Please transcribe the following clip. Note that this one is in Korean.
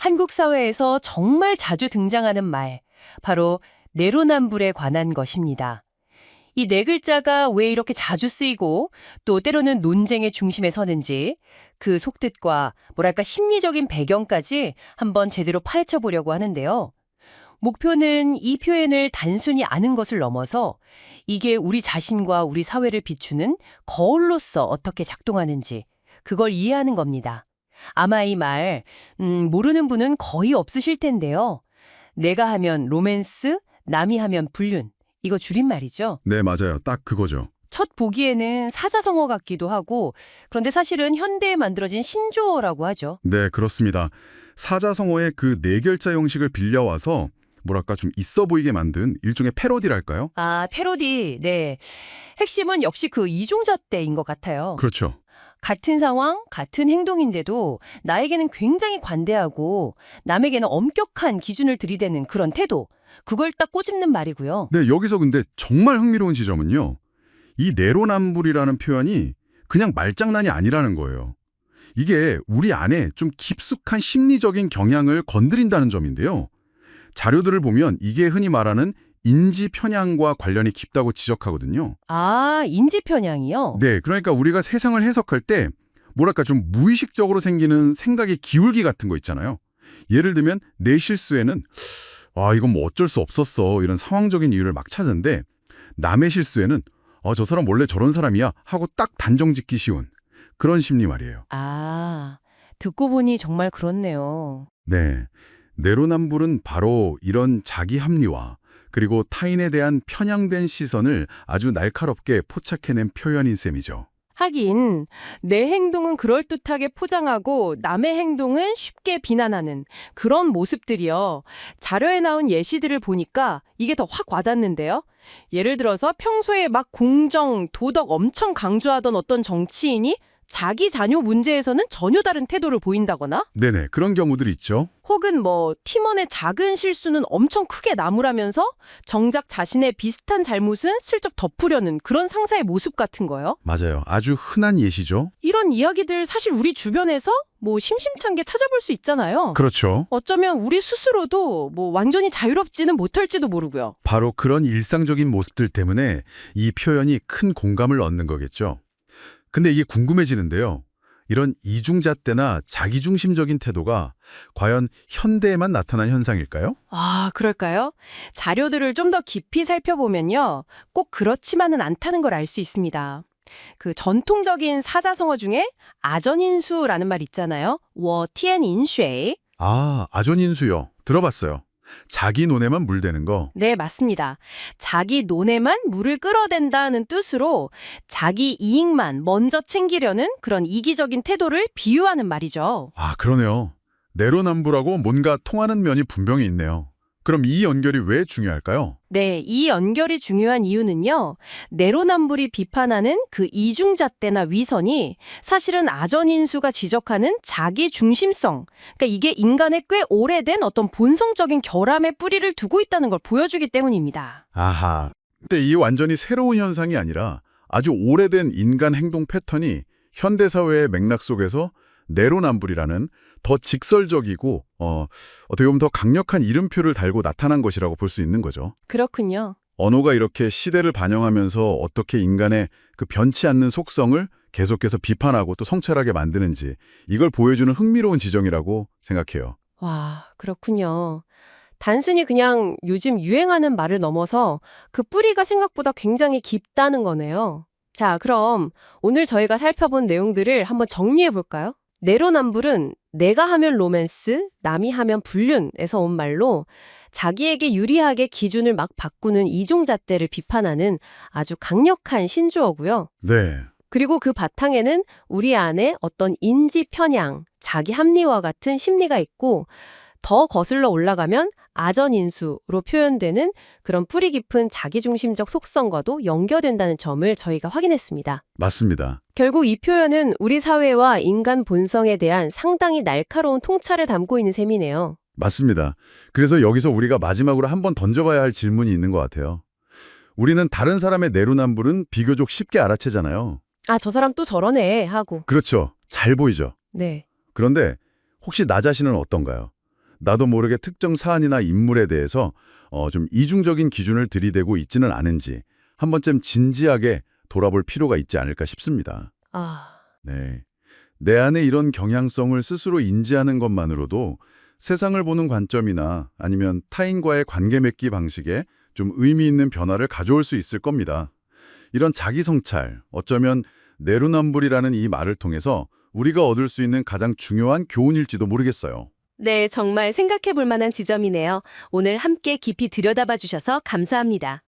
한국 사회에서 정말 자주 등장하는 말, 바로 내로남불에 관한 것입니다. 이 네 글자가 왜 이렇게 자주 쓰이고 또 때로는 논쟁의 중심에 서는지 그 속뜻과 뭐랄까 심리적인 배경까지 한번 제대로 파헤쳐 보려고 하는데요. 목표는 이 표현을 단순히 아는 것을 넘어서 이게 우리 자신과 우리 사회를 비추는 거울로서 어떻게 작동하는지 그걸 이해하는 겁니다. 아마 이 말, 모르는 분은 거의 없으실 텐데요. 내가 하면 로맨스, 남이 하면 불륜. 이거 줄임말이죠. 네, 맞아요. 딱 그거죠. 첫 보기에는 사자성어 같기도 하고 그런데 사실은 현대에 만들어진 신조어라고 하죠. 네, 그렇습니다. 사자성어의 그 네 글자 형식을 빌려와서 뭐랄까 좀 있어 보이게 만든 일종의 패러디랄까요? 아, 패러디. 네. 핵심은 역시 그 이중잣대인 것 같아요. 그렇죠. 같은 상황, 같은 행동인데도 나에게는 굉장히 관대하고 남에게는 엄격한 기준을 들이대는 그런 태도. 그걸 딱 꼬집는 말이고요. 네, 여기서 근데 정말 흥미로운 지점은요. 이 내로남불이라는 표현이 그냥 말장난이 아니라는 거예요. 이게 우리 안에 좀 깊숙한 심리적인 경향을 건드린다는 점인데요. 자료들을 보면 이게 흔히 말하는 인지 편향과 관련이 깊다고 지적하거든요. 아, 인지 편향이요? 네, 그러니까 우리가 세상을 해석할 때 뭐랄까 좀 무의식적으로 생기는 생각의 기울기 같은 거 있잖아요. 예를 들면 내 실수에는 이건 뭐 어쩔 수 없었어 이런 상황적인 이유를 막 찾는데 남의 실수에는 저 사람 원래 저런 사람이야 하고 딱 단정 짓기 쉬운 그런 심리 말이에요. 아, 듣고 보니 정말 그렇네요. 네, 내로남불은 바로 이런 자기 합리화 그리고 타인에 대한 편향된 시선을 아주 날카롭게 포착해낸 표현인 셈이죠. 하긴 내 행동은 그럴듯하게 포장하고 남의 행동은 쉽게 비난하는 그런 모습들이요. 자료에 나온 예시들을 보니까 이게 더 확 와닿는데요. 예를 들어서 평소에 막 공정, 도덕 엄청 강조하던 어떤 정치인이 자기 자녀 문제에서는 전혀 다른 태도를 보인다거나 네네, 그런 경우들 있죠. 혹은 뭐 팀원의 작은 실수는 엄청 크게 나무라면서 정작 자신의 비슷한 잘못은 슬쩍 덮으려는 그런 상사의 모습 같은 거요. 맞아요. 아주 흔한 예시죠. 이런 이야기들 사실 우리 주변에서 뭐 심심찮게 찾아볼 수 있잖아요. 그렇죠. 어쩌면 우리 스스로도 뭐 완전히 자유롭지는 못할지도 모르고요. 바로 그런 일상적인 모습들 때문에 이 표현이 큰 공감을 얻는 거겠죠. 근데 이게 궁금해지는데요. 이런 이중잣대나 자기중심적인 태도가 과연 현대에만 나타난 현상일까요? 아, 그럴까요? 자료들을 좀 더 깊이 살펴보면요. 꼭 그렇지만은 않다는 걸 알 수 있습니다. 그 전통적인 사자성어 중에 아전인수라는 말 있잖아요. 我天饮水. 아전인수요. 들어봤어요. 자기 논에만 물대는 거. 네, 맞습니다. 자기 논에만 물을 끌어댄다는 뜻으로 자기 이익만 먼저 챙기려는 그런 이기적인 태도를 비유하는 말이죠. 그러네요. 내로남불하고 뭔가 통하는 면이 분명히 있네요. 그럼 이 연결이 왜 중요할까요? 네, 이 연결이 중요한 이유는요. 내로남불이 비판하는 그 이중잣대나 위선이 사실은 아전인수가 지적하는 자기 중심성, 그러니까 이게 인간의 꽤 오래된 어떤 본성적인 결함의 뿌리를 두고 있다는 걸 보여주기 때문입니다. 아하. 근데 이 완전히 새로운 현상이 아니라 아주 오래된 인간 행동 패턴이 현대사회의 맥락 속에서 내로남불이라는 더 직설적이고 어떻게 보면 더 강력한 이름표를 달고 나타난 것이라고 볼 수 있는 거죠. 그렇군요. 언어가 이렇게 시대를 반영하면서 어떻게 인간의 그 변치 않는 속성을 계속해서 비판하고 또 성찰하게 만드는지 이걸 보여주는 흥미로운 지점이라고 생각해요. 와, 그렇군요. 단순히 그냥 요즘 유행하는 말을 넘어서 그 뿌리가 생각보다 굉장히 깊다는 거네요. 자, 그럼 오늘 저희가 살펴본 내용들을 한번 정리해 볼까요? 내로남불은 내가 하면 로맨스, 남이 하면 불륜에서 온 말로 자기에게 유리하게 기준을 막 바꾸는 이중잣대를 비판하는 아주 강력한 신조어고요. 네. 그리고 그 바탕에는 우리 안에 어떤 인지 편향, 자기 합리화 같은 심리가 있고 더 거슬러 올라가면 아전인수로 표현되는 그런 뿌리 깊은 자기중심적 속성과도 연결된다는 점을 저희가 확인했습니다. 맞습니다. 결국 이 표현은 우리 사회와 인간 본성에 대한 상당히 날카로운 통찰을 담고 있는 셈이네요. 맞습니다. 그래서 여기서 우리가 마지막으로 한번 던져봐야 할 질문이 있는 것 같아요. 우리는 다른 사람의 내로남불은 비교적 쉽게 알아채잖아요. 아, 저 사람 또 저러네 하고. 그렇죠. 잘 보이죠. 네. 그런데 혹시 나 자신은 어떤가요? 나도 모르게 특정 사안이나 인물에 대해서 좀 이중적인 기준을 들이대고 있지는 않은지 한 번쯤 진지하게 돌아볼 필요가 있지 않을까 싶습니다. 아, 네. 내 안에 이런 경향성을 스스로 인지하는 것만으로도 세상을 보는 관점이나 아니면 타인과의 관계 맺기 방식에 좀 의미 있는 변화를 가져올 수 있을 겁니다. 이런 자기 성찰, 어쩌면 내로남불이라는 이 말을 통해서 우리가 얻을 수 있는 가장 중요한 교훈일지도 모르겠어요. 네, 정말 생각해 볼 만한 지점이네요. 오늘 함께 깊이 들여다봐 주셔서 감사합니다.